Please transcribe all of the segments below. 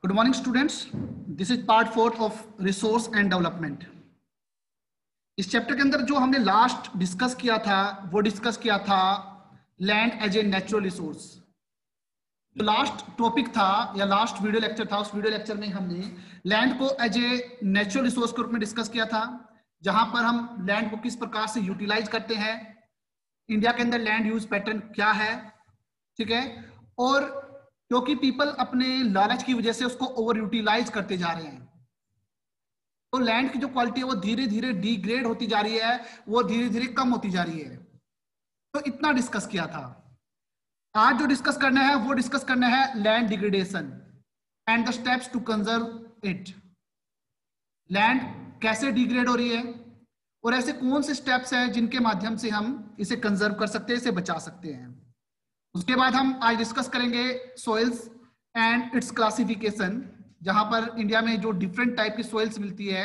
Good morning students, this is part 4 of resource and development. इस chapter के अंदर जो हमने लास्ट डिस्कस किया था वो डिस्कस किया था land as a natural resource. जो लास्ट टॉपिक था या लास्ट वीडियो लेक्चर था, उस वीडियो लेक्चर में हमने लैंड को एज ए नेचुरल रिसोर्स के रूप में डिस्कस किया था, जहां पर हम लैंड को किस प्रकार से यूटिलाइज करते हैं, इंडिया के अंदर लैंड यूज पैटर्न क्या है, ठीक है। और क्योंकि पीपल अपने लालच की वजह से उसको ओवर यूटिलाइज करते जा रहे हैं, तो लैंड की जो क्वालिटी है वो धीरे धीरे डिग्रेड होती जा रही है, वो धीरे धीरे कम होती जा रही है। तो इतना डिस्कस किया था। आज जो डिस्कस करना है वो डिस्कस करना है land degradation and the steps to conserve it. Land कैसे डिग्रेड हो रही है और ऐसे कौन से स्टेप्स हैं जिनके माध्यम से हम इसे कंजर्व कर सकते हैं, इसे बचा सकते हैं। उसके बाद हम आज डिस्कस करेंगे सॉइल्स एंड इट्स क्लासिफिकेशन, जहां पर इंडिया में जो डिफरेंट टाइप की सॉइल्स मिलती है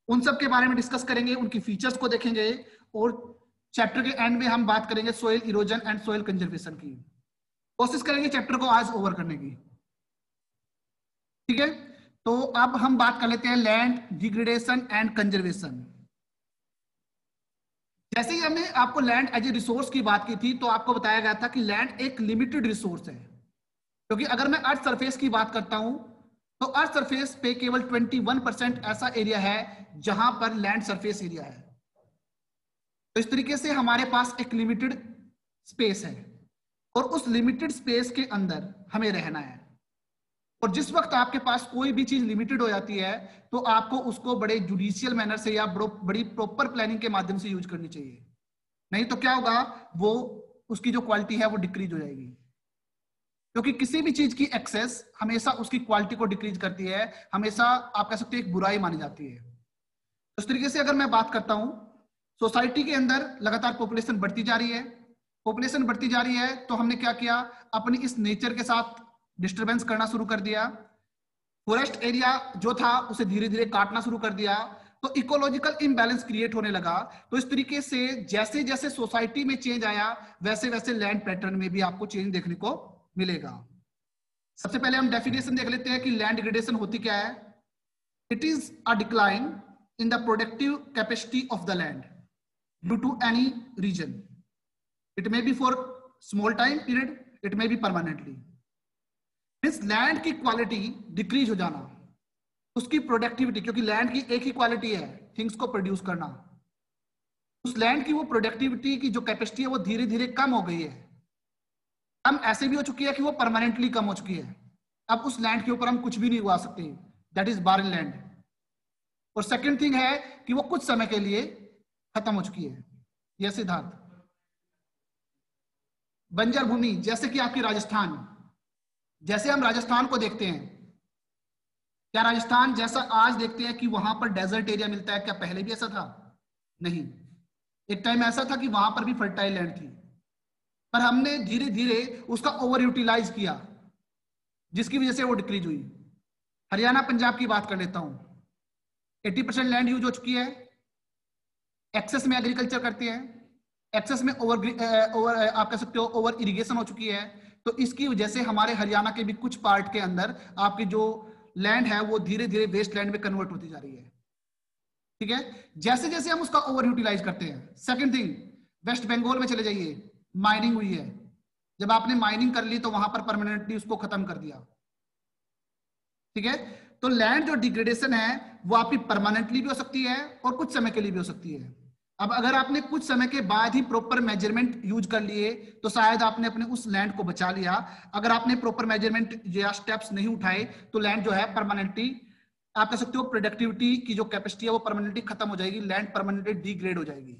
उन सब के बारे में डिस्कस करेंगे, उनकी फीचर्स को देखेंगे और चैप्टर के एंड में हम बात करेंगे soil erosion and soil conservation की। कोशिश करेंगे चैप्टर को आज ओवर करने की, ठीक है। तो अब हम बात कर लेते हैं लैंड डिग्रेडेशन एंड कंजर्वेशन। जैसे ही हमने आपको लैंड एज ए रिसोर्स की बात की थी, तो आपको बताया गया था कि लैंड एक लिमिटेड रिसोर्स है, क्योंकि अगर मैं अर्थ सरफेस की बात करता हूं तो अर्थ सरफेस पे केवल 21% ऐसा एरिया है जहां पर लैंड सरफेस एरिया है। तो इस तरीके से हमारे पास एक लिमिटेड स्पेस है और उस लिमिटेड स्पेस के अंदर हमें रहना है। और जिस वक्त आपके पास कोई भी चीज लिमिटेड हो जाती है तो आपको उसको बड़े जुडिशियल मैनर से या बड़ी प्रॉपर प्लानिंग के माध्यम से यूज करनी चाहिए, नहीं तो क्या होगा, वो उसकी जो क्वालिटी है वो डिक्रीज हो जाएगी। क्योंकि किसी भी चीज की एक्सेस हमेशा उसकी क्वालिटी को डिक्रीज करती है, हमेशा आप कह सकते हैं एक बुराई मानी जाती है। उस तरीके से अगर मैं बात करता हूं, सोसाइटी के अंदर लगातार पॉपुलेशन बढ़ती जा रही है। पॉपुलेशन बढ़ती जा रही है तो हमने क्या किया, अपनी इस नेचर के साथ डिस्टरबेंस करना शुरू कर दिया। फॉरेस्ट एरिया जो था उसे धीरे धीरे काटना शुरू कर दिया, तो इकोलॉजिकल इम्बैलेंस क्रिएट होने लगा। तो इस तरीके से जैसे जैसे सोसाइटी में चेंज आया वैसे वैसे लैंड पैटर्न में भी आपको चेंज देखने को मिलेगा। सबसे पहले हम डेफिनेशन देख लेते हैं कि लैंड डिग्रेडेशन होती क्या है। It is a decline in the productive capacity of the land due to any reason. It may be for small time period, it may be permanently. Means land की quality decrease हो जाना, उसकी productivity, क्योंकि land की एक ही quality है things को प्रोड्यूस करना, उस लैंड की वो प्रोडक्टिविटी की जो कैपेसिटी है वो धीरे धीरे कम हो गई है। कम ऐसे भी हो चुकी है कि वो परमानेंटली कम हो चुकी है। अब उस लैंड के ऊपर हम कुछ भी नहीं उगा सकते, दैट इज बारन लैंड। और सेकंड थिंग है कि वो कुछ समय के लिए खत्म हो चुकी है। यह सिद्धांत बंजर भूमि, जैसे कि आपकी राजस्थान, जैसे हम राजस्थान को देखते हैं, क्या राजस्थान जैसा आज देखते हैं कि वहां पर डेजर्ट एरिया मिलता है, क्या पहले भी ऐसा था? नहीं। एक टाइम ऐसा था कि वहां पर भी फर्टाइल लैंड थी, पर हमने धीरे धीरे उसका ओवर यूटिलाइज किया, जिसकी वजह से वो डिक्रीज हुई। हरियाणा पंजाब की बात कर लेता हूं, 80% लैंड यूज हो चुकी है, एक्सेस में एग्रीकल्चर करते हैं, एक्सेस में ओवर आप कह सकते हो ओवर इरिगेशन हो चुकी है। तो इसकी वजह से हमारे हरियाणा के भी कुछ पार्ट के अंदर आपकी जो लैंड है वो धीरे धीरे वेस्ट लैंड में कन्वर्ट होती जा रही है, ठीक है, जैसे जैसे हम उसका ओवर यूटिलाइज करते हैं। सेकंड थिंग, वेस्ट बंगाल में चले जाइए, माइनिंग हुई है। जब आपने माइनिंग कर ली तो वहां पर परमानेंटली उसको खत्म कर दिया, ठीक है। तो लैंड जो डिग्रेडेशन है वो आपकी परमानेंटली भी हो सकती है और कुछ समय के लिए भी हो सकती है। अब अगर आपने कुछ समय के बाद ही प्रॉपर मेजरमेंट यूज कर लिए तो शायद आपने अपने उस लैंड को बचा लिया। अगर आपने प्रॉपर मेजरमेंट या स्टेप्स नहीं उठाए तो लैंड जो है परमानेंटली, आप कह सकते हो प्रोडक्टिविटी की जो कैपेसिटी है वो परमानेंटली खत्म हो जाएगी, लैंड परमानेंटली डिग्रेड हो जाएगी।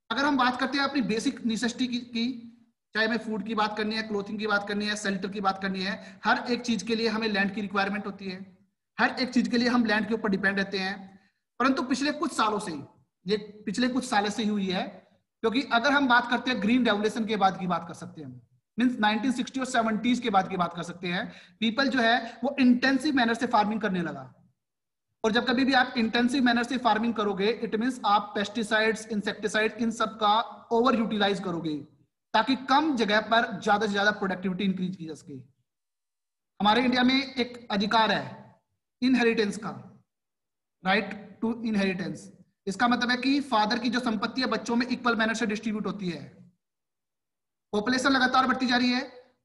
अगर हम बात करते हैं अपनी बेसिक नेसेसिटी की, चाहे हमें फूड की बात करनी है, क्लोथिंग की बात करनी है, शेल्टर की बात करनी है, हर एक चीज के लिए हमें लैंड की रिक्वायरमेंट होती है, हर एक चीज के लिए हम लैंड के ऊपर डिपेंड रहते हैं। परंतु पिछले कुछ सालों से, ये पिछले कुछ सालों से ही हुई है, क्योंकि अगर हम बात करते हैं ग्रीन रेवोल्यूशन के बाद की बात कर सकते हैं, मींस 1960 और 70s के बाद की बात कर सकते हैं। पीपल जो है वो इंटेंसिव मैनर से फार्मिंग करने लगा, और जब कभी भी आप इंटेंसिव मैनर से फार्मिंग करोगे इट मींस आप पेस्टिसाइड्स, इंसेक्टिसाइड, इन सब का ओवर यूटिलाइज करोगे ताकि कम जगह पर ज्यादा से ज्यादा प्रोडक्टिविटी इंक्रीज की जा सके। हमारे इंडिया में एक अधिकार है इनहेरिटेंस का, राइट टू इनहेरिटेंस। इसका मतलब है कि फादर की जो संपत्ति है बच्चों में इक्वल मैनर से डिस्ट्रीब्यूट होती है। पॉपुलेशन लगातार बढ़ती जा रही है,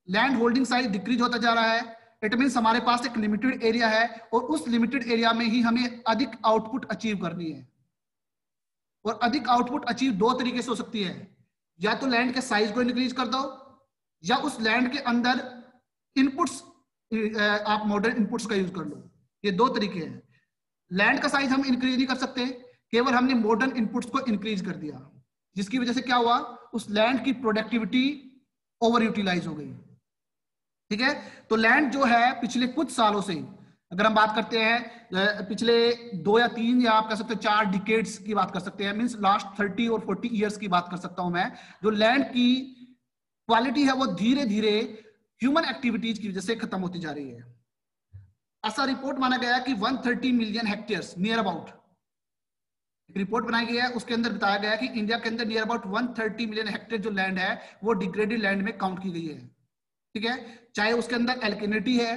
लैंड होल्डिंग साइज डिक्रीज होता जा रहा है। इट मीन्स हमारे पास एक लिमिटेड एरिया है और उस लिमिटेड एरिया में ही हमें अधिक आउटपुट अचीव करनी है। और अधिक आउटपुट अचीव दो तरीके से हो सकती है, या तो लैंड के साइज को इंक्रीज कर दो, या उस लैंड के अंदर इनपुट्स, आप मॉडर्न इनपुट्स का यूज कर लो। ये दो तरीके हैं। लैंड का साइज हम इंक्रीज नहीं कर सकते, केवल हमने मॉडर्न इनपुट्स को इंक्रीज कर दिया, जिसकी वजह से क्या हुआ, उस लैंड की प्रोडक्टिविटी ओवर यूटिलाइज हो गई। ठीक है, तो लैंड जो है पिछले कुछ सालों से, अगर हम बात करते हैं पिछले 2 या 3 या आप कह सकते हैं 4 डिकेड्स की बात कर सकते हैं, मींस लास्ट 30 और 40 इयर्स की बात कर सकता हूं मैं, जो लैंड की क्वालिटी है वो धीरे धीरे ह्यूमन एक्टिविटीज की वजह से खत्म होती जा रही है। ऐसा रिपोर्ट माना गया कि 130 मिलियन हेक्टेयर्स नियर अबाउट, एक रिपोर्ट बनाई गई है, उसके अंदर बताया गया है कि इंडिया के अंदर नियर अबाउट 130 मिलियन हेक्टेयर जो लैंड है वो डिग्रेडेड लैंड में काउंट की गई है। ठीक है, चाहे उसके अंदर एल्किनिटी है,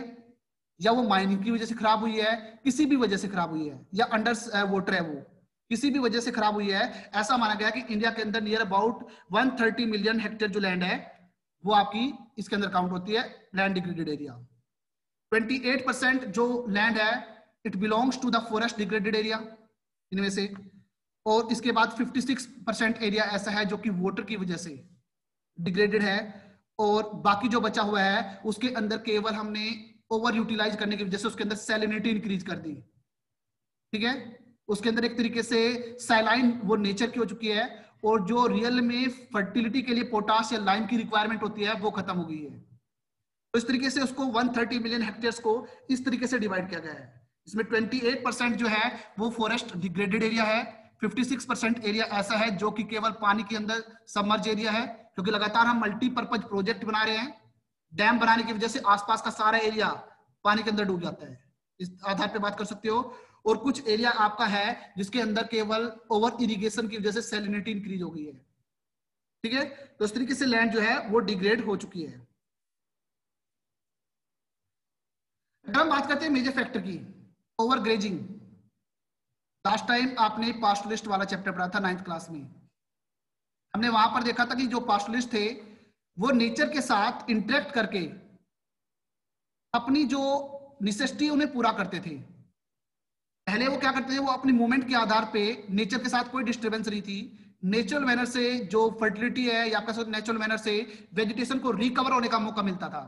या वो माइनिंग की वजह से खराब हुई है, किसी भी वजह से खराब हुई है, या अंडर वाटर है वो किसी भी वजह से खराब हुई है, ऐसा माना गया कि इंडिया के अंदर नियर अबाउट 130 मिलियन हेक्टेयर जो लैंड है वो आपकी इसके अंदर काउंट होती है लैंड डिग्रेडेड एरिया। 28% जो लैंड है it belongs to the forest degraded area इनमें से, और इसके बाद 56% एरिया ऐसा है जो कि वाटर की वजह से डिग्रेडेड है, और बाकी जो बचा हुआ है उसके अंदर केवल हमने ओवर यूटिलाइज करने की वजह से उसके अंदर सैलिनिटी इंक्रीज कर दी। ठीक है, उसके अंदर एक तरीके से सैलाइन वो नेचर की हो चुकी है, और जो रियल में फर्टिलिटी के लिए पोटाश या लाइम की रिक्वायरमेंट होती है वो खत्म हो गई है। तो इस तरीके से उसको 130 मिलियन हेक्टेयर्स को इस तरीके से डिवाइड किया गया है। इसमें 28% जो है वो फॉरेस्ट डिग्रेडेड एरिया है, 56% एरिया ऐसा है जो कि केवल पानी के अंदर सबमर्ज एरिया है, क्योंकि लगातार हम मल्टीपर्पज प्रोजेक्ट बना रहे हैं। डैम बनाने की वजह से आसपास का सारा एरिया पानी के अंदर डूब जाता है, इस आधार पे बात कर सकते हो। और कुछ एरिया आपका है जिसके अंदर केवल ओवर इरिगेशन की वजह से सैलिनिटी इंक्रीज हो गई है। ठीक है, तो इस तरीके से लैंड जो है वो डिग्रेड हो चुकी है। अगर हम बात करते हैं मेजर फैक्टर की, ओवर ग्रेजिंग। लास्ट टाइम आपने पास्टोरलिस्ट वाला चैप्टर पढ़ा था 9th क्लास में, हमने वहां पर देखा था कि जो पास्टोरलिस्ट थे वो नेचर के साथ इंटरेक्ट करके अपनी जो नेसेसिटी उन्हें पूरा करते थे। पहले वो क्या करते थे, वो अपनी मूवमेंट के आधार पे नेचर के साथ कोई डिस्टर्बेंस नहीं थी, नेचुरल मैनर से जो फर्टिलिटी है या आपका नेचुरल मैनर से वेजिटेशन को रिकवर होने का मौका मिलता था।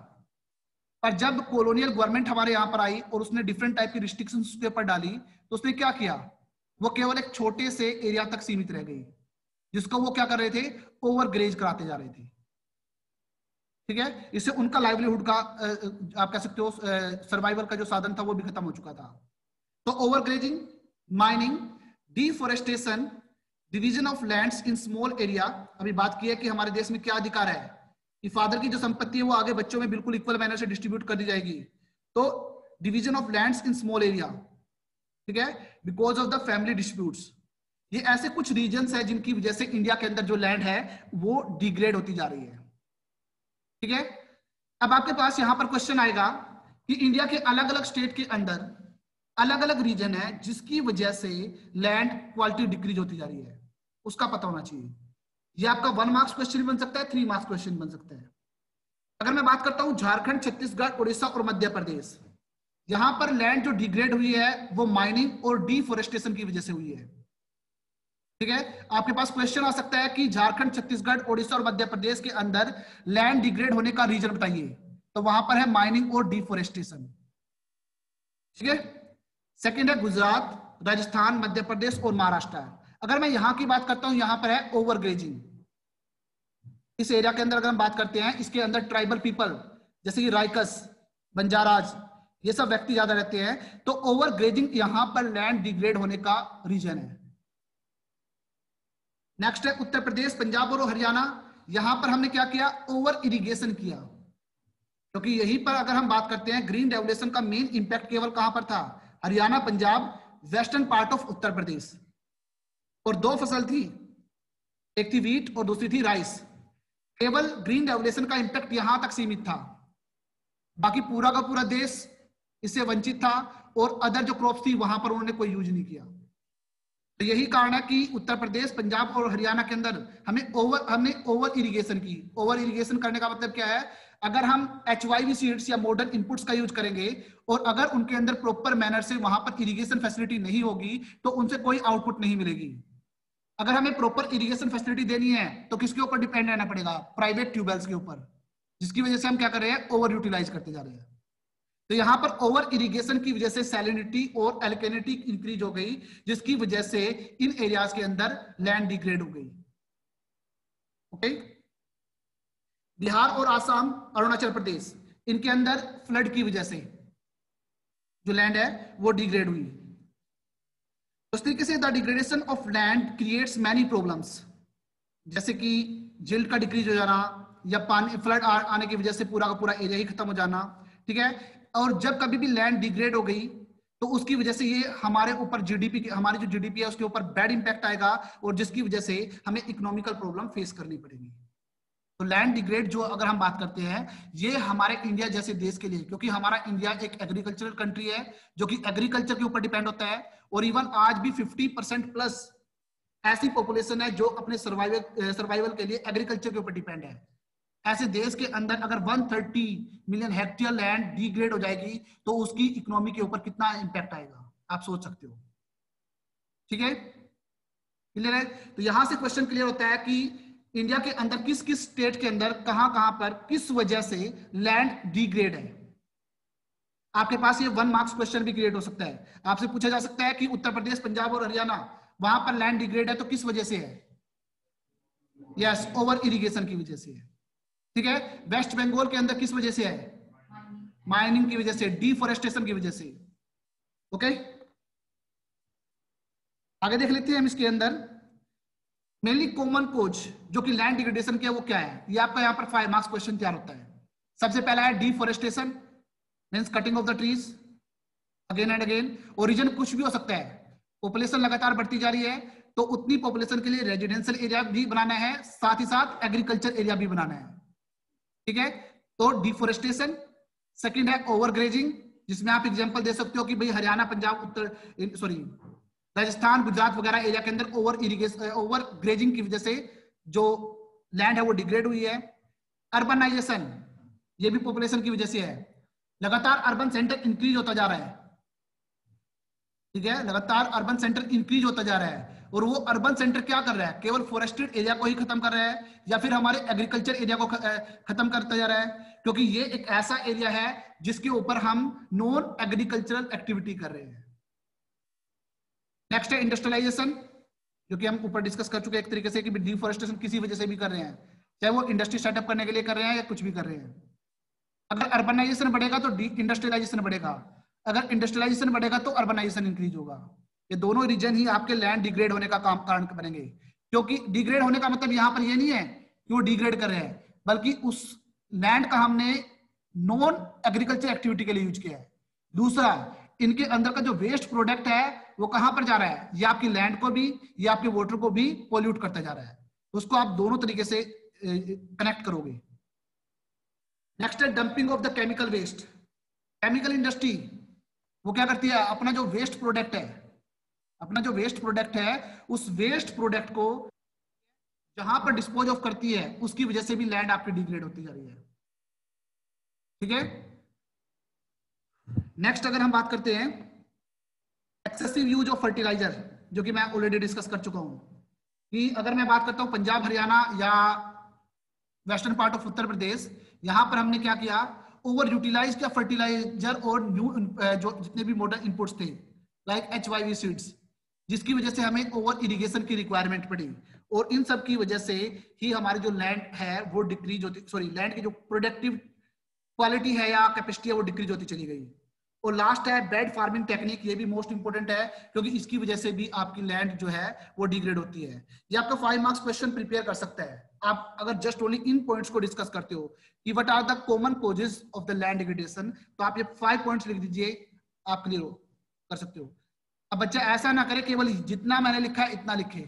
पर जब कॉलोनियल गवर्नमेंट हमारे यहाँ पर आई और उसने डिफरेंट टाइप की रिस्ट्रिक्शंस उसके ऊपर डाली, तो उसने क्या किया, वो केवल एक छोटे से एरिया तक सीमित रह गई, जिसको वो क्या कर रहे थे, ओवर ग्रेज कराते जा रहे थे। ठीक है, इससे उनका लाइवलीहुड का आप कह सकते हो सर्वाइवल का जो साधन था वो भी खत्म हो चुका था। तो over grazing, mining, deforestation, division of lands in small area. अभी बात की है कि हमारे देश में क्या अधिकार है कि फादर की जो संपत्ति है वो आगे बच्चों में बिल्कुल इक्वल मैनर से डिस्ट्रीब्यूट कर दी जाएगी। तो division of lands in small area, ठीक है, because of the family disputes. ये ऐसे कुछ रीजन्स है जिनकी वजह से इंडिया के अंदर जो लैंड है वो डिग्रेड होती जा रही है। ठीक है, अब आपके पास यहां पर क्वेश्चन आएगा कि इंडिया के अलग अलग स्टेट के अंदर अलग अलग रीजन है जिसकी वजह से लैंड क्वालिटी डिक्रीज होती जा रही है, उसका पता होना चाहिए। ये आपका 1 मार्क्स क्वेश्चन भी बन सकता है, 3 मार्क्स क्वेश्चन बन सकता है। अगर मैं बात करता हूं झारखंड, छत्तीसगढ़, उड़ीसा और मध्य प्रदेश, यहां पर लैंड जो डिग्रेड हुई है वो माइनिंग और डिफोरेस्टेशन की वजह से हुई है। ठीक है, आपके पास क्वेश्चन आ सकता है कि झारखंड, छत्तीसगढ़, उड़ीसा और मध्य प्रदेश के अंदर लैंड डिग्रेड होने का रीजन बताइए, तो वहां पर है माइनिंग और डिफोरेस्टेशन। ठीक है, सेकंड है गुजरात, राजस्थान, मध्य प्रदेश और महाराष्ट्र। अगर मैं यहां की बात करता हूं, यहां पर है ओवर ग्रेजिंग। इस एरिया के अंदर अगर हम बात करते हैं, इसके अंदर ट्राइबल पीपल जैसे कि राइकस, बंजाराज, ये सब व्यक्ति ज्यादा रहते हैं, तो ओवर ग्रेजिंग यहां पर लैंड डिग्रेड होने का रीजन है। नेक्स्ट है उत्तर प्रदेश, पंजाब और हरियाणा। यहां पर हमने क्या किया, ओवर इरिगेशन किया, क्योंकि यहीं पर अगर हम बात करते हैं ग्रीन रेवोल्यूशन का मेन इंपैक्ट केवल कहां पर था, Haryana, Punjab, western part of Uttar Pradesh. और 2 फसल थी, एक थी व्हीट और दूसरी थी राइस। केवल ग्रीन रेवोल्यूशन का इंपैक्ट यहां तक सीमित था। बाकी पूरा का पूरा देश इससे वंचित था, और अदर जो क्रॉप्स थी वहां पर उन्होंने कोई यूज नहीं किया। तो यही कारण है कि उत्तर प्रदेश, पंजाब और हरियाणा के अंदर हमने ओवर इरिगेशन की। ओवर इरिगेशन करने का मतलब क्या है, अगर हम HYV सीड्स या मॉडर्न इनपुट्स का यूज करेंगे और अगर उनके अंदर प्रॉपर मैनर से वहां पर इरिगेशन फैसिलिटी नहीं होगी तो उनसे कोई आउटपुट नहीं मिलेगी। अगर हमें प्रॉपर इरिगेशन फैसिलिटी देनी है तो किसके ऊपर डिपेंड रहना पड़ेगा, प्राइवेट ट्यूबवेल्स के ऊपर, जिसकी वजह से हम क्या कर रहे हैं, ओवर यूटिलाइज करते जा रहे हैं। तो यहां पर ओवर इरिगेशन की वजह से सैलिनिटी और एल्केनिटी इंक्रीज हो गई, जिसकी वजह से इन एरियाज के अंदर लैंड डिग्रेड हो गई। ओके, बिहार और आसाम, अरुणाचल प्रदेश, इनके अंदर फ्लड की वजह से जो लैंड है वो डिग्रेड हुई। उस तरीके से the degradation of land creates many problems, जैसे कि जिल्ट का डिक्रीज हो जाना या पानी फ्लड आने की वजह से पूरा का पूरा एरिया ही खत्म हो जाना। ठीक है, और जब कभी भी लैंड डिग्रेड हो गई तो उसकी वजह से ये हमारे ऊपर जीडीपी, हमारी जो जीडीपी है उसके ऊपर बैड इंपैक्ट आएगा, और जिसकी वजह से हमें इकोनॉमिकल प्रॉब्लम फेस करनी पड़ेगी। तो लैंड डिग्रेड जो अगर हम बात करते हैं, ये हमारे इंडिया जैसे देश के लिए, क्योंकि हमारा इंडिया एक एग्रीकल्चरल कंट्री है जो कि एग्रीकल्चर के ऊपर डिपेंड होता है, और इवन आज भी 50% प्लस ऐसी पॉपुलेशन है जो अपने सर्वाइवल के लिए एग्रीकल्चर के ऊपर डिपेंड है। ऐसे देश के अंदर अगर 130 मिलियन हेक्टेयर लैंड डिग्रेड हो जाएगी तो उसकी इकोनॉमी के ऊपर कितना इंपैक्ट आएगा, आप सोच सकते हो। ठीक है, क्लियर है। तो यहां से क्वेश्चन क्लियर होता है कि इंडिया के अंदर किस किस स्टेट के अंदर कहां कहां पर किस वजह से लैंड डिग्रेड है। आपके पास ये 1 मार्क्स क्वेश्चन भी क्रिएट हो सकता है, आपसे पूछा जा सकता है कि उत्तर प्रदेश, पंजाब और हरियाणा, वहां पर लैंड डिग्रेड है तो किस वजह से है। यस, ओवर इरिगेशन की वजह से है। ठीक है, वेस्ट बंगाल के अंदर किस वजह से है, माइनिंग की वजह से, डिफोरेस्टेशन की वजह से। ओके, आगे देख लेते हैं हम इसके अंदर मेनली कॉमन कोज जो कि लैंड डिग्रेडेशन के वो क्या है। ये आपका यहाँ पर 5 मार्क्स क्वेश्चन तैयार होता है। सबसे पहला है deforestation, means cutting of the trees again and again. Origin कुछ भी हो सकता है, पॉपुलेशन लगातार बढ़ती जा रही है तो उतनी पॉपुलेशन के लिए रेजिडेंशियल एरिया भी बनाना है, साथ ही साथ एग्रीकल्चर एरिया भी बनाना है। ठीक है, तो डिफोरेस्टेशन। सेकंड है ओवरग्रेजिंग, जिसमें आप एग्जांपल दे सकते हो कि भाई हरियाणा, पंजाब, राजस्थान, गुजरात वगैरह एरिया के अंदर ओवर ग्रेजिंग की वजह से जो लैंड है वो डिग्रेड हुई है। अर्बनाइजेशन, ये भी पॉपुलेशन की वजह से है, लगातार अर्बन सेंटर इंक्रीज होता जा रहा है। ठीक है, लगातार अर्बन सेंटर इंक्रीज होता जा रहा है, और वो अर्बन सेंटर क्या कर रहा है, केवल फॉरेस्टेड एरिया को ही खत्म कर रहा है या फिर हमारे एग्रीकल्चर एरिया को खत्म करता जा रहा है, क्योंकि ये एक ऐसा एरिया है जिसके ऊपर हम नॉन एग्रीकल्चरल एक्टिविटी कर रहे हैं। नेक्स्ट है इंडस्ट्रियलाइजेशन, जो कि हम ऊपर डिस्कस कर चुके हैं एक तरीके से कि डिफोरेस्टेशन किसी वजह से भी कर रहे हैं, चाहे वो इंडस्ट्री सेटअप करने के लिए कर रहे हैं या कुछ भी कर रहे हैं। अगर अर्बनाइजेशन बढ़ेगा तो इंडस्ट्रियलाइजेशन बढ़ेगा, अगर इंडस्ट्रियलाइजेशन बढ़ेगा तो अर्बनाइजेशन इंक्रीज होगा। ये दोनों रीजन ही आपके लैंड डिग्रेड होने का कारण बनेंगे, क्योंकि डिग्रेड होने का मतलब यहां पर ये नहीं है कि वो डिग्रेड कर रहे हैं, बल्कि उस लैंड का हमने नॉन एग्रीकल्चर एक्टिविटी के लिए यूज किया है। दूसरा, इनके अंदर का जो वेस्ट प्रोडक्ट है वो कहां पर जा रहा है, ये आपकी लैंड को भी, ये आपके वाटर को भी पोल्यूट करता जा रहा है। उसको आप दोनों तरीके से कनेक्ट करोगे। नेक्स्ट है dumping of the chemical waste. Chemical industry वो क्या करती है, अपना जो वेस्ट प्रोडक्ट है उस वेस्ट प्रोडक्ट को जहां पर डिस्पोज ऑफ करती है उसकी वजह से भी लैंड आपकी डिग्रेड होती जा रही है। ठीक है, नेक्स्ट अगर हम बात करते हैं एक्सेसिव यूज ऑफ फर्टिलाइजर, जो कि मैं ऑलरेडी डिस्कस कर चुका हूं कि अगर मैं बात करता हूं पंजाब, हरियाणा या वेस्टर्न पार्ट ऑफ उत्तर प्रदेश, यहां पर हमने क्या किया, ओवर यूटिलाइज किया फर्टिलाइजर और न्यू जो जितने भी मॉडर्न इनपुट्स थे लाइक HYV सीड्स, जिसकी वजह से हमें ओवर इरिगेशन की रिक्वायरमेंट पड़ी, और इन सब की वजह से ही हमारी जो लैंड है वो डिक्रीज होती, लैंड की जो प्रोडक्टिव क्वालिटी है या कैपेसिटी है वो डिक्रीज होती चली गई। और लास्ट है बैड फार्मिंग टेक्निक, ये भी मोस्ट इंपोर्टेंट है क्योंकि इसकी वजह से भी आपकी लैंड जो है वो डिग्रेड होती है। ये आपका 5 मार्क्स क्वेश्चन प्रिपेयर कर सकता है, आप अगर जस्ट ओनली इन पॉइंट्स को डिस्कस करते हो कि what are the common causes of the land degradation, तो आप ये 5 पॉइंट्स लिख दीजिए, आप क्लियर कर सकते हो। अब बच्चा ऐसा ना करे केवल जितना मैंने लिखा है इतना लिखे,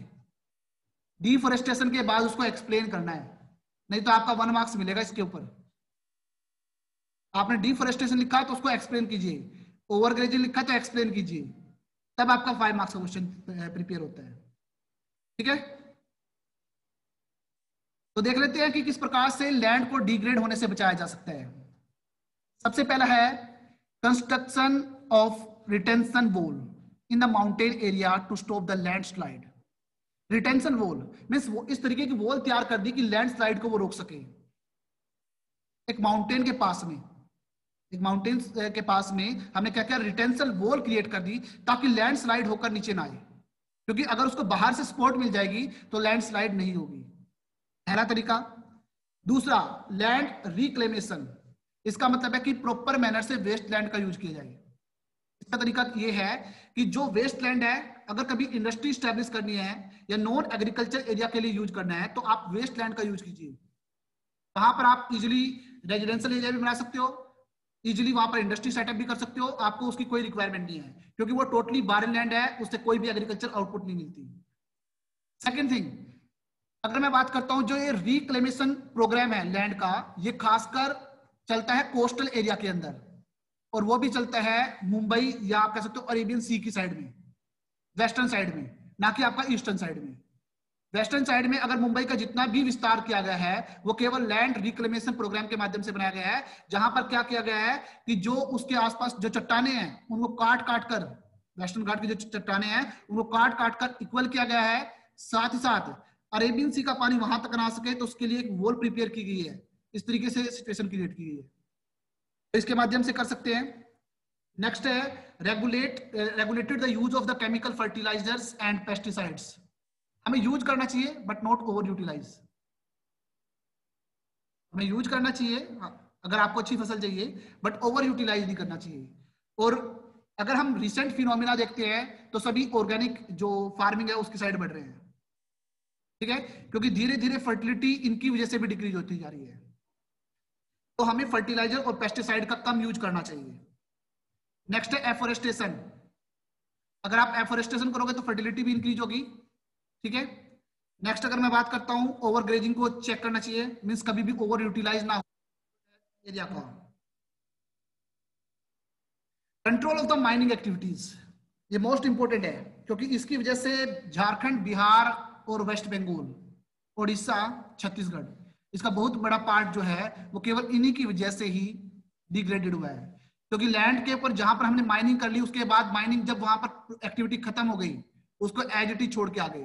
डिफोरेस्टेशन के बाद उसको एक्सप्लेन करना है, नहीं तो आपका 1 मार्क्स मिलेगा इसके ऊपर। आपने डिफॉरेस्टेशन लिखा है तो उसको एक्सप्लेन कीजिए, ओवरग्रेजिंग लिखा है तो एक्सप्लेन कीजिए, तब आपका 5 मार्क्स का क्वेश्चन प्रिपेयर होता है। ठीक है, तो देख लेते हैं कि किस प्रकार से लैंड को डिग्रेड होने से बचाया जा सकता है। सबसे पहला है construction of retention wall in the mountain area to stop the landslide. Retention wall means इस तरीके की वॉल तैयार कर दी कि लैंडस्लाइड को वो रोक सके। एक माउंटेन के पास में, एक माउंटेन के पास में हमने क्या किया, रिटेंशन वॉल क्रिएट कर दी ताकि लैंडस्लाइड होकर नीचे ना आए, क्योंकि अगर उसको बाहर से सपोर्ट मिल जाएगी तो लैंडस्लाइड नहीं होगी। पहला तरीका। दूसरा, लैंड रिक्लेमेशन। इसका मतलब है कि प्रॉपर मैनर से वेस्ट लैंड का यूज किया जाए। इसका तरीका ये है कि जो वेस्ट लैंड है, अगर कभी इंडस्ट्री स्टैब्लिश करनी है या नॉन एग्रीकल्चर एरिया के लिए यूज करना है तो आप वेस्ट लैंड का यूज कीजिए। वहां पर आप इजिली रेजिडेंशियल एरिया भी बना सकते हो, इजिली वहां पर इंडस्ट्री सेटअप भी कर सकते हो, आपको उसकी कोई रिक्वायरमेंट नहीं है, क्योंकि वो टोटली बारन लैंड है, उससे कोई भी एग्रीकल्चर आउटपुट नहीं मिलती। सेकेंड थिंग, अगर मैं बात करता हूं जो ये रिक्लेमेशन प्रोग्राम है लैंड का, ये खासकर चलता है कोस्टल एरिया के अंदर, और वो भी चलता है मुंबई या आप कह सकते हो अरेबियन सी की साइड में, वेस्टर्न साइड में, ना कि आपका ईस्टर्न साइड में। वेस्टर्न साइड में अगर मुंबई का जितना भी विस्तार किया गया है वो केवल लैंड रिक्लेमेशन प्रोग्राम के माध्यम से बनाया गया है, जहां पर क्या किया गया है कि जो उसके आसपास जो चट्टाने हैं उनको काट काट कर, वेस्टर्न घाट की जो चट्टाने हैं उनको काट काट कर इक्वल किया गया है, साथ ही साथ अरेबियन सी का पानी वहां तक ना सके तो उसके लिए एक वॉल प्रिपेयर की गई है। इस तरीके से सिचुएशन क्रिएट की गई है, तो इसके माध्यम से कर सकते हैं। नेक्स्ट है regulated the use of the chemical fertilizers and pesticides. हमें यूज करना चाहिए बट नॉट ओवर यूटिलाइज। हमें यूज करना चाहिए अगर आपको अच्छी फसल चाहिए, बट ओवर यूटिलाइज नहीं करना चाहिए। और अगर हम रिसेंट फिनोमिना देखते हैं तो सभी ऑर्गेनिक जो फार्मिंग है उसकी साइड बढ़ रहे हैं। ठीक है, क्योंकि धीरे धीरे फर्टिलिटी इनकी वजह से भी डिक्रीज होती जा रही है, तो हमें फर्टिलाइजर और पेस्टिसाइड का कम यूज करना चाहिए। नेक्स्ट है एफोरेस्टेशन। अगर आप एफोरेस्टेशन करोगे तो फर्टिलिटी भी इंक्रीज होगी। ठीक है, नेक्स्ट अगर मैं बात करता हूं ओवरग्रेजिंग को चेक करना चाहिए, मींस कभी भी ओवर यूटिलाइज ना हो एरिया का। Control of the mining activities, ये मोस्ट इंपोर्टेंट है, क्योंकि इसकी वजह से झारखंड, बिहार और वेस्ट बंगाल, उड़ीसा, छत्तीसगढ़, इसका बहुत बड़ा पार्ट जो है वो केवल इन्हीं की वजह से ही डिग्रेडेड हुआ है। क्योंकि लैंड के ऊपर जहां पर हमने माइनिंग कर ली, उसके बाद माइनिंग जब वहां पर एक्टिविटी खत्म हो गई, उसको एज इट इज छोड़ के आ गए,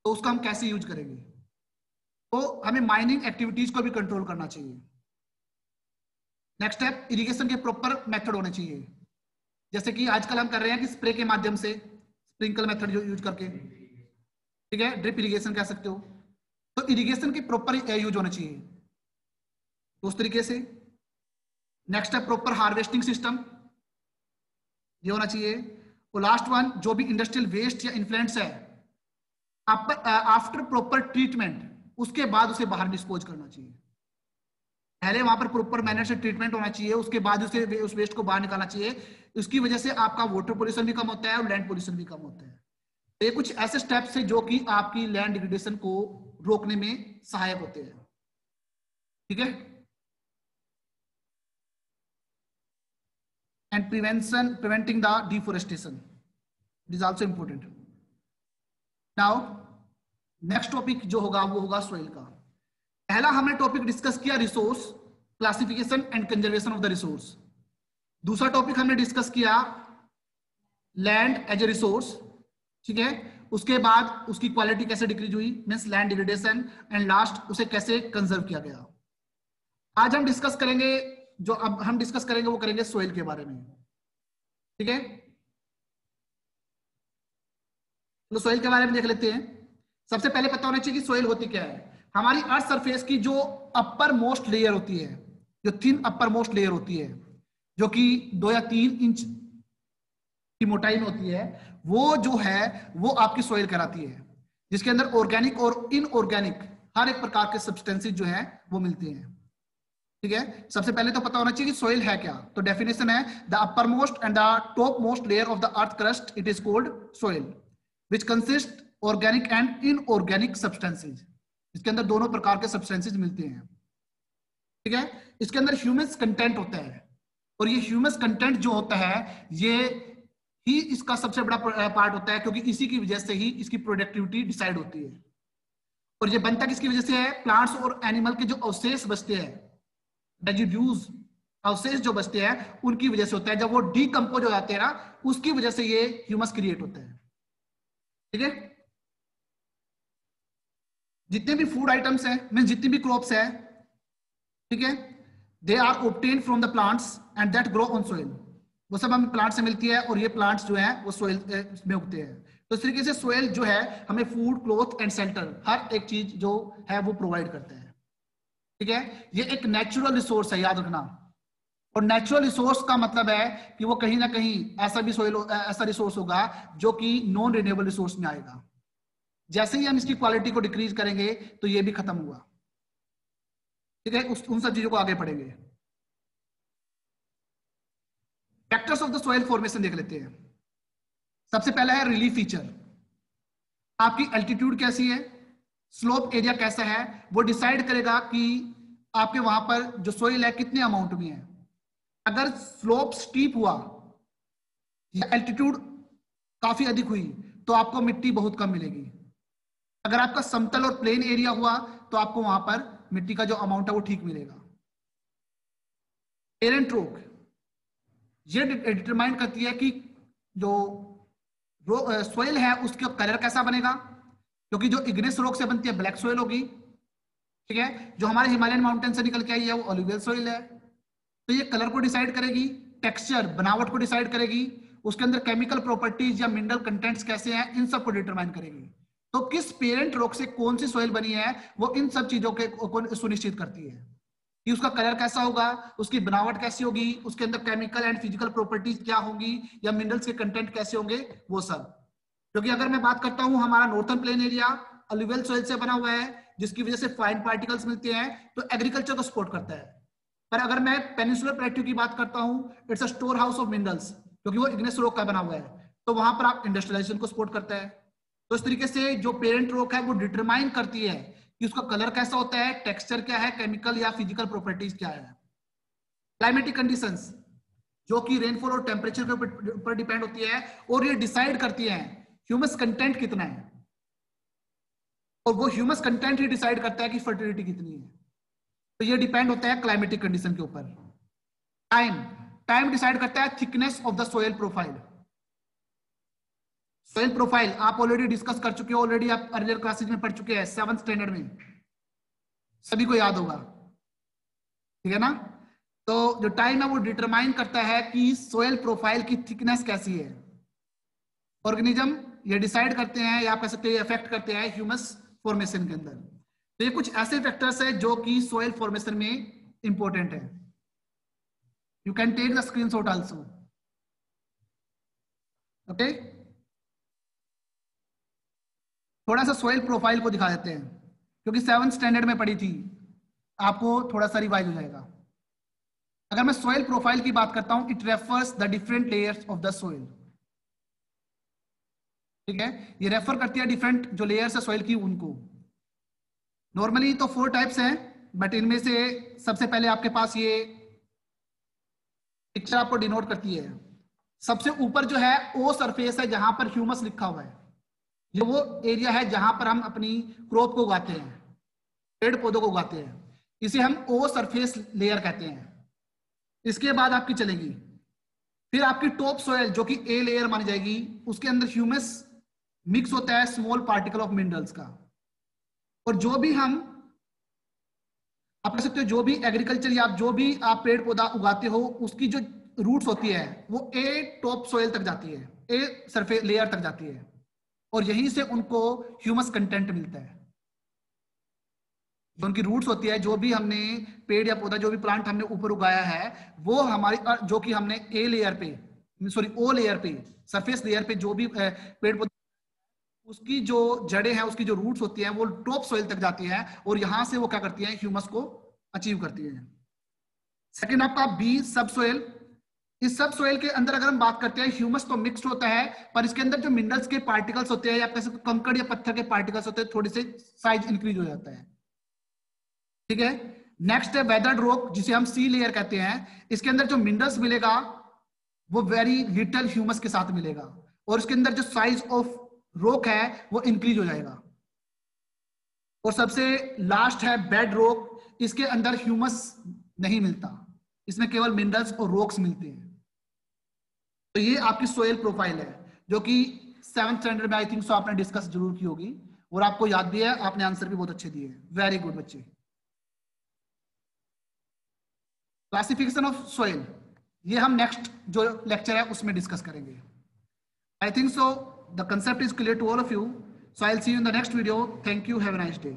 तो उसका हम कैसे यूज करेंगे? तो हमें माइनिंग एक्टिविटीज को भी कंट्रोल करना चाहिए। नेक्स्ट स्टेप, इरिगेशन के प्रॉपर मेथड होने चाहिए, जैसे कि आजकल हम कर रहे हैं कि स्प्रे के माध्यम से, स्प्रिंकल मेथड जो यूज करके, ठीक है, ड्रिप इरिगेशन कह सकते हो। तो इरिगेशन के प्रॉपर यूज होने चाहिए, तो उस तरीके से। नेक्स्ट है प्रॉपर हार्वेस्टिंग सिस्टम, ये होना चाहिए। और लास्ट वन, जो भी इंडस्ट्रियल वेस्ट या इन्फ्लुएंस है, आफ्टर प्रॉपर ट्रीटमेंट, उसके बाद उसे बाहर डिस्पोज करना चाहिए। पहले वहां पर प्रॉपर मैनर से ट्रीटमेंट होना चाहिए, उसके बाद उसे उस वेस्ट को बाहर निकालना चाहिए। उसकी वजह से आपका वाटर पोल्यूशन भी कम होता है और लैंड पोल्यूशन भी कम होता है। तो ये कुछ ऐसे स्टेप्स है जो कि आपकी लैंड डिग्रेडेशन को रोकने में सहायक होते हैं। ठीक है, and preventing the deforestation, it is also important. Now next topic जो होगा वो होगा सोइल का। पहला हमने टॉपिक डिस्कस किया resource classification and conservation of the resource. दूसरा टॉपिक हमने डिस्कस किया लैंड एज ए रिसोर्स। ठीक है, उसके बाद उसकी क्वालिटी कैसे डिक्रीज हुई, means land degradation, and last उसे कैसे कंजर्व किया गया। आज हम डिस्कस करेंगे, जो अब हम डिस्कस करेंगे वो करेंगे सोइल के बारे में। ठीक है, तो सोइल के बारे में देख लेते हैं। सबसे पहले पता होना चाहिए कि सोइल होती क्या है। हमारी अर्थ सरफेस की जो अपर मोस्ट लेयर होती है, जो थिन अपर मोस्ट लेयर होती है, जो कि 2 या 3 इंच की मोटाई में होती है, वो जो है वो आपकी सोइल कहलाती है, जिसके अंदर ऑर्गेनिक और इनऑर्गेनिक हर एक प्रकार के सब्सटेंसेस जो है वो मिलते हैं। ठीक है, सबसे पहले तो पता होना चाहिए कि सोइल है क्या। तो डेफिनेशन है the upper most and the top most layer of the earth crust, it is called soil, which consist organic and inorganic substances. इसके अंदर दोनों प्रकार के सब्सटेंसेस मिलते हैं। ठीक है, इसके अंदर ह्यूमस कंटेंट होता है, और ये ह्यूमस कंटेंट जो होता है ये ही इसका सबसे बड़ा पार्ट होता है, क्योंकि इसी की वजह से ही इसकी प्रोडक्टिविटी डिसाइड होती है। और ये बनता किसकी वजह से है? प्लांट्स और एनिमल के जो अवशेष बचते हैं, रेजिड्यूज, अवशेष जो बचते हैं, उनकी वजह से होता है। जब वो डीकंपोज हो जाते हैं ना, उसकी वजह से ये ह्यूमस क्रिएट होता है। ठीक है, जितने भी फूड आइटम्स हैं, मीन जितनी भी क्रॉप्स है, ठीक है, they are obtain from the plants and that grow on soil. वो सब हमें प्लांट से मिलती है, और ये प्लांट्स जो है वो सोइल में उगते हैं। तो इस तरीके से सोइल जो है हमें फूड, क्लॉथ एंड शेल्टर, हर एक चीज जो है वो प्रोवाइड करता है। ठीक है, ये एक नेचुरल रिसोर्स है, याद रखना। और नेचुरल रिसोर्स का मतलब है कि वो कहीं ना कहीं ऐसा भी सोइल, ऐसा रिसोर्स होगा जो कि नॉन रिन्यूएबल रिसोर्स में आएगा। जैसे ही हम इसकी क्वालिटी को डिक्रीज करेंगे तो ये भी खत्म हुआ। ठीक है, उन सब चीजों को आगे पढ़ेंगे। Factors of the soil formation देख लेते हैं। सबसे पहला है रिलीफ फीचर। आपकी एल्टीट्यूड कैसी है, स्लोप एरिया कैसा है, वो डिसाइड करेगा कि आपके वहां पर जो सोइल है कितने अमाउंट में है। अगर स्लोप स्टीप हुआ या एल्टीट्यूड काफी अधिक हुई तो आपको मिट्टी बहुत कम मिलेगी। अगर आपका समतल और प्लेन एरिया हुआ तो आपको वहां पर मिट्टी का जो अमाउंट है वो ठीक मिलेगा। पेरेंट रॉक ये डिटरमाइन करती है कि जो सोइल है उसका कलर कैसा बनेगा, क्योंकि जो इग्नेस रॉक से बनती है ब्लैक सोइल होगी। ठीक है, जो हमारे हिमालयन माउंटेन से निकल के आई है वो ऑलिवियल सोइल है। तो ये कलर को डिसाइड करेगी, टेक्सचर, बनावट को डिसाइड करेगी, उसके अंदर केमिकल प्रॉपर्टीज या मिनरल कंटेंट्स कैसे हैं, इन सब को डिटरमाइन करेगी। तो किस पेरेंट रॉक से कौन सी सोइल बनी है वो इन सब चीजों को सुनिश्चित करती है कि उसका कलर कैसा होगा, उसकी बनावट कैसी होगी, उसके अंदर केमिकल एंड फिजिकल प्रॉपर्टीज क्या होंगी, या मिनरल्स के कंटेंट कैसे होंगे, वो सब। क्योंकि अगर मैं बात करता हूं हमारा northern plain area alluvial soil से बना हुआ है, जिसकी वजह से फाइन पार्टिकल्स मिलते हैं, तो एग्रीकल्चर को सपोर्ट करता है। पर अगर मैं पेनिनसुलर प्लेट्यू की बात करता हूं, it's a store house of minerals, क्योंकि वो इग्नेस रॉक का बना हुआ है, तो वहां पर आप इंडस्ट्रियलाइजेशन को सपोर्ट करता है। तो इस तरीके से जो पेरेंट रॉक है वो डिटरमाइन करती है कि उसका कलर कैसा होता है, टेक्सचर क्या है, केमिकल या फिजिकल प्रॉपर्टीज क्या है। क्लाइमेटिक कंडीशंस जो कि रेनफॉल और टेम्परेचर के ऊपर डिपेंड होती है, और ये डिसाइड करती है ह्यूमस कंटेंट कितना है, और वो ह्यूमस कंटेंट ही डिसाइड करता है कि फर्टिलिटी कितनी है। तो ये डिपेंड होता है क्लाइमेटिक कंडीशन के ऊपर। टाइम, टाइम डिसाइड करता है thickness of the soil profile. Soil profile आप ऑलरेडी डिस्कस कर चुके हो, ऑलरेडी आप अर्लियर क्लासेज में पढ़ चुके हैं, 7th स्टैंडर्ड में, सभी को याद होगा। ठीक है ना। तो जो टाइम है वो डिटरमाइन करता है कि सोइल प्रोफाइल की थिकनेस कैसी है। ऑर्गेनिज्म ये डिसाइड करते हैं, या आप कह सकते हैं इफेक्ट करते हैं ह्यूमस फॉर्मेशन के अंदर। तो ये कुछ ऐसे फैक्टर्स है जो कि सोइल फॉर्मेशन में इंपॉर्टेंट है। You can take the screenshot also. Okay, थोड़ा सा सोइल प्रोफाइल को दिखा देते हैं, क्योंकि 7th स्टैंडर्ड में पढ़ी थी, आपको थोड़ा सा रिवाइज हो जाएगा। अगर मैं सोइल प्रोफाइल की बात करता हूं, it refers the different layers of the soil. ठीक है, ये रेफर करती है डिफरेंट जो लेयर्स है सोइल की उनको। नॉर्मली तो 4 टाइप्स हैं, बट इनमें से सबसे पहले आपके पास ये पिक्चर आपको डिनोट करती है। सबसे ऊपर जो है ओ सरफेस है जहां पर ह्यूमस लिखा हुआ है, ये वो एरिया है जहां पर हम अपनी क्रॉप को उगाते हैं, पेड़ पौधों को उगाते हैं, इसे हम ओ सरफेस लेयर कहते हैं। इसके बाद आपकी चलेगी फिर आपकी टॉप सोयल जो कि ए लेयर मानी जाएगी, उसके अंदर ह्यूमस मिक्स होता है स्मॉल पार्टिकल ऑफ मिनरल्स का। और जो भी हम आप कह सकते हो जो भी एग्रीकल्चर या जो भी आप पेड़ पौधा उगाते हो, उसकी जो रूट्स होती है वो ए टॉप सोयल तक जाती है, ए सरफेस लेयर तक जाती है, और यहीं से उनको ह्यूमस कंटेंट मिलता है। जो उनकी रूट्स होती है, जो भी हमने पेड़ या पौधा, जो भी प्लांट हमने ऊपर उगाया है, वो हमारी जो कि हमने ए लेयर पे, सॉरी ओ लेयर पे, सरफेस लेयर पे जो भी पेड़ पौधा, उसकी जो जड़ें हैं, उसकी जो रूट्स होती हैं, वो टॉप सोइल तक जाती है, और यहां से वो क्या करती है, ह्यूमस को अचीव करती है। सेकेंड आपका बी सब सोइल। इस सब सोइल के अंदर अगर हम बात करते हैं, ह्यूमस तो मिक्स्ड होता है, पर इसके अंदर जो मिनरल्स के पार्टिकल्स होते हैं, या कैसे कंकड़ या पत्थर के पार्टिकल्स होते हैं, थोड़ी से साइज इंक्रीज हो जाता है। ठीक है, नेक्स्ट है वेदर्ड रॉक, जिसे हम सी लेयर कहते हैं। इसके अंदर जो मिनरल्स मिलेगा वो वेरी लिटिल ह्यूमस के साथ मिलेगा, और इसके अंदर जो साइज ऑफ रॉक है वो इंक्रीज हो जाएगा। और सबसे लास्ट है बेड रॉक, इसके अंदर ह्यूमस नहीं मिलता, इसमें केवल मिनरल्स और रॉक्स मिलते हैं। तो ये आपकी सोयल प्रोफाइल है, जो कि 7th स्टैंडर्ड में आई थिंक सो आपने डिस्कस जरूर की होगी, और आपको याद भी है, आपने आंसर भी बहुत अच्छे दिए। वेरी गुड बच्चे। क्लासिफिकेशन ऑफ सोयल, ये हम नेक्स्ट जो लेक्चर है उसमें डिस्कस करेंगे। I think so the concept is clear to all of you, so I will see you in the next video. Thank you, have a nice day.